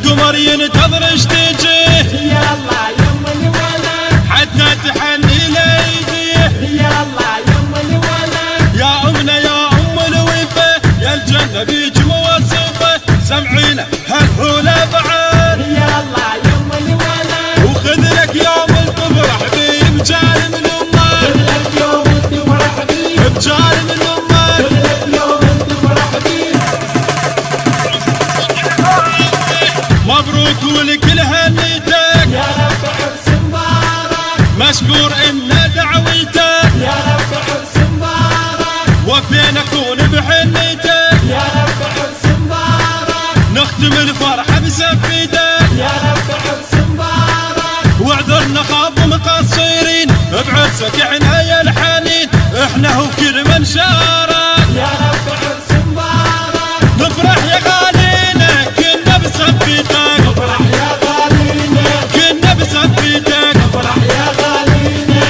القمر ينتظر ايش تجيه يلا يم الولد حتى تحني ليديه يلا يم الولد يا امنا يا ام الوفا يا الجنه بيج موصفه سمعينا هالهوله بعد يلا يم الولد وخذ لك يوم التفرح بيه بجال من امك كلك يوم تفرح بيه بجال من امك كلك يوم تفرح بيه مبروك ولكل هنيتك يا رب عرس مبارك مشكور ان دعوتك يا رب عرس مبارك وفينا كون بحنيتك يا رب عرس مبارك نختم الفرحه بسفيتك يا رب عرس مبارك واعذرنا خاب مقصرين بعرسك احنا يا الحنين احنا وكل من شارك يا رب عرس مبارك نفرح يا غالينا كنا بسفيتك افرح يا غالينا كنا بسفيتك افرح يا غالينا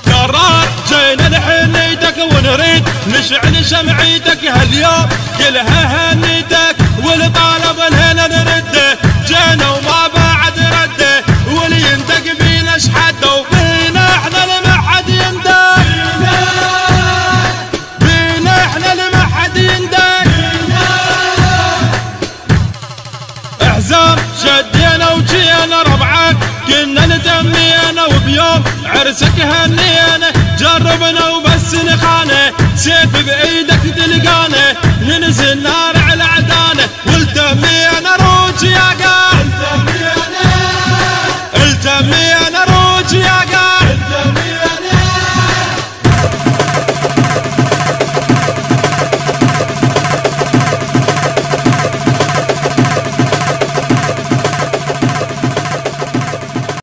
قرار جينا لحنيتك ونريد نشعل شمعيتك هاليوم كلها هنيتك والطالب الهنا نرده جينا وما بعد رده واللي ينتق بينا شحده وبينا احنا لما حد يندق بينا احنا لما حد يندق احزام شدينا وجينا ربعك كنا نتمينا وبيوم عرسك هنينا جربنا وبس نخانه سيف بايدك تلقانه ننزل نار